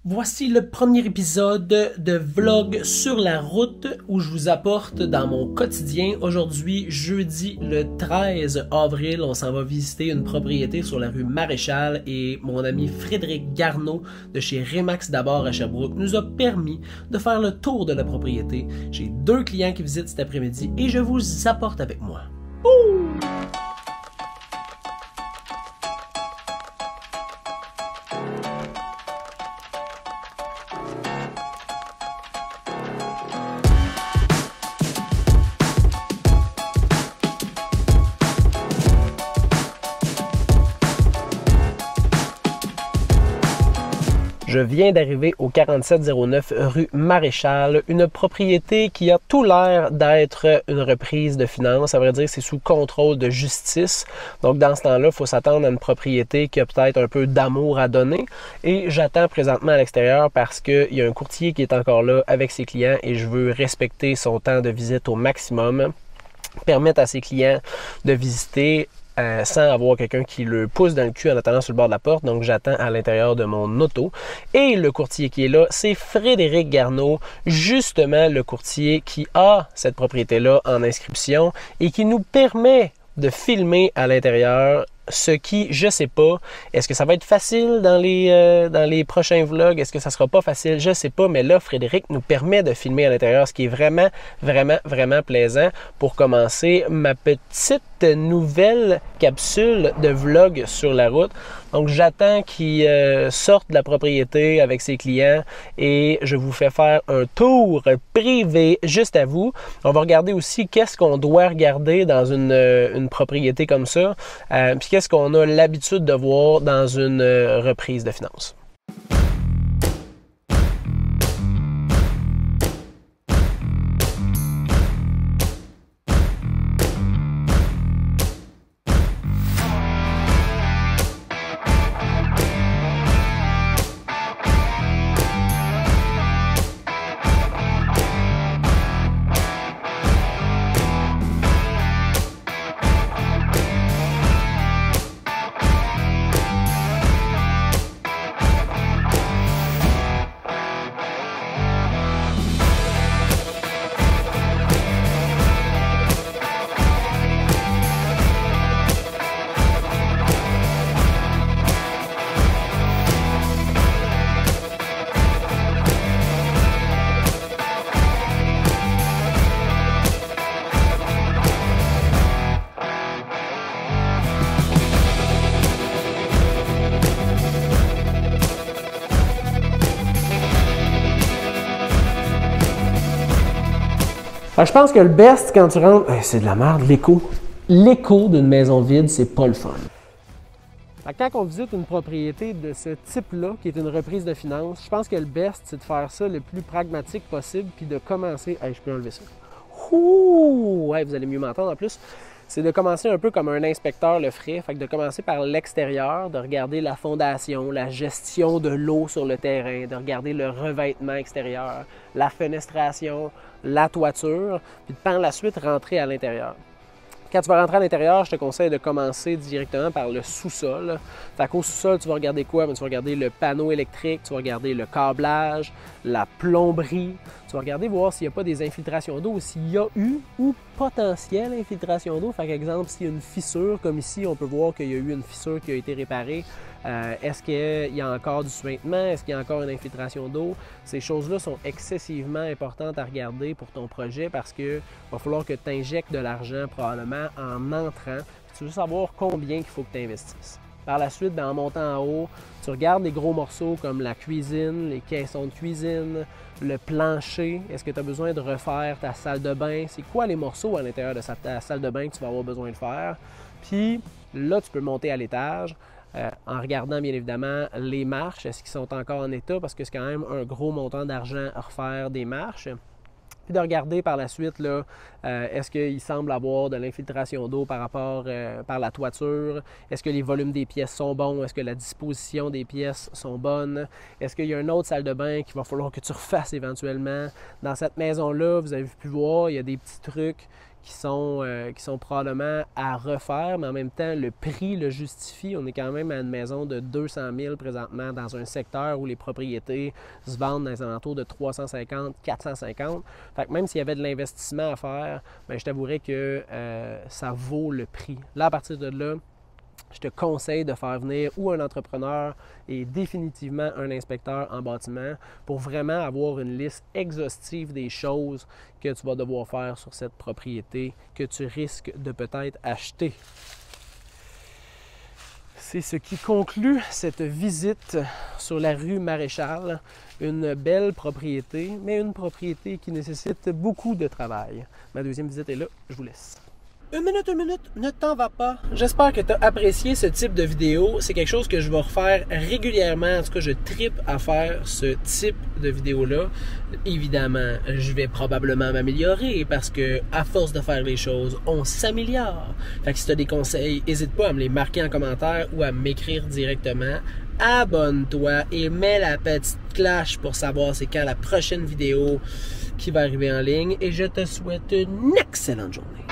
Voici le premier épisode de vlog sur la route où je vous apporte dans mon quotidien. Aujourd'hui, jeudi le 13 avril, on s'en va visiter une propriété sur la rue Maréchal et mon ami Frédéric Garneau de chez Remax d'abord à Sherbrooke nous a permis de faire le tour de la propriété. J'ai 2 clients qui visitent cet après-midi et je vous apporte avec moi. Ouh! Je viens d'arriver au 4709 rue Maréchal, une propriété qui a tout l'air d'être une reprise de finances. À vrai dire, c'est sous contrôle de justice. Donc, dans ce temps-là, il faut s'attendre à une propriété qui a peut-être un peu d'amour à donner. Et j'attends présentement à l'extérieur parce qu'il y a un courtier qui est encore là avec ses clients et je veux respecter son temps de visite au maximum. Permettre à ses clients de visiter sans avoir quelqu'un qui le pousse dans le cul en attendant sur le bord de la porte. Donc, j'attends à l'intérieur de mon auto. Et le courtier qui est là, c'est Frédéric Garneau, justement le courtier qui a cette propriété-là en inscription et qui nous permet de filmer à l'intérieur. Ce qui, je sais pas, est-ce que ça va être facile dans les prochains vlogs? Est-ce que ça sera pas facile? Je sais pas, mais là, Frédéric nous permet de filmer à l'intérieur, ce qui est vraiment, vraiment, vraiment plaisant pour commencer ma petite nouvelle capsule de vlog sur la route. Donc, j'attends qu'il sorte de la propriété avec ses clients et je vous fais faire un tour privé juste à vous. On va regarder aussi qu'est-ce qu'on doit regarder dans une propriété comme ça. Puis qu'est-ce qu'on a l'habitude de voir dans une reprise de finances. Alors, je pense que le best quand tu rentres, c'est de la merde, l'écho. L'écho d'une maison vide, c'est pas le fun. Quand on visite une propriété de ce type-là, qui est une reprise de finances, je pense que le best, c'est de faire ça le plus pragmatique possible, puis de commencer... Hey, je peux enlever ça. Ouh! Ouais, vous allez mieux m'entendre en plus. C'est de commencer un peu comme un inspecteur le ferait, fait que de commencer par l'extérieur, de regarder la fondation, la gestion de l'eau sur le terrain, de regarder le revêtement extérieur, la fenestration, la toiture, puis par la suite rentrer à l'intérieur. Quand tu vas rentrer à l'intérieur, je te conseille de commencer directement par le sous-sol. Fait qu'au sous-sol, tu vas regarder quoi? Tu vas regarder le panneau électrique, tu vas regarder le câblage, la plomberie. Tu vas regarder voir s'il n'y a pas des infiltrations d'eau, s'il y a eu ou potentielle infiltration d'eau. Fait qu'exemple, s'il y a une fissure, comme ici, on peut voir qu'il y a eu une fissure qui a été réparée. Est-ce qu'il y a encore du suintement? Est-ce qu'il y a encore une infiltration d'eau? Ces choses-là sont excessivement importantes à regarder pour ton projet parce qu'il va falloir que tu injectes de l'argent probablement en entrant. Puis tu veux savoir combien il faut que tu investisses. Par la suite, en montant en haut, tu regardes les gros morceaux comme la cuisine, les caissons de cuisine, le plancher. Est-ce que tu as besoin de refaire ta salle de bain? C'est quoi les morceaux à l'intérieur de ta salle de bain que tu vas avoir besoin de faire? Puis là, tu peux monter à l'étage. En regardant bien évidemment les marches, est-ce qu'ils sont encore en état parce que c'est quand même un gros montant d'argent à refaire des marches. Puis de regarder par la suite, est-ce qu'il semble avoir de l'infiltration d'eau par la toiture? Est-ce que les volumes des pièces sont bons? Est-ce que la disposition des pièces sont bonnes? Est-ce qu'il y a une autre salle de bain qu'il va falloir que tu refasses éventuellement? Dans cette maison-là, vous avez pu voir, il y a des petits trucs qui sont probablement à refaire, mais en même temps, le prix le justifie. On est quand même à une maison de 200 000 présentement dans un secteur où les propriétés se vendent dans les alentours de 350, 450. Fait que même s'il y avait de l'investissement à faire, bien, je t'avouerais que ça vaut le prix. Là, à partir de là, je te conseille de faire venir ou un entrepreneur et définitivement un inspecteur en bâtiment pour vraiment avoir une liste exhaustive des choses que tu vas devoir faire sur cette propriété que tu risques de peut-être acheter. C'est ce qui conclut cette visite sur la rue Maréchal. Une belle propriété, mais une propriété qui nécessite beaucoup de travail. Ma deuxième visite est là, je vous laisse. Une minute, ne t'en va pas. J'espère que tu as apprécié ce type de vidéo. C'est quelque chose que je vais refaire régulièrement. En tout cas, je trippe à faire ce type de vidéo-là. Évidemment, je vais probablement m'améliorer parce que à force de faire les choses, on s'améliore. Fait que si tu as des conseils, n'hésite pas à me les marquer en commentaire ou à m'écrire directement. Abonne-toi et mets la petite cloche pour savoir c'est quand la prochaine vidéo qui va arriver en ligne. Et je te souhaite une excellente journée.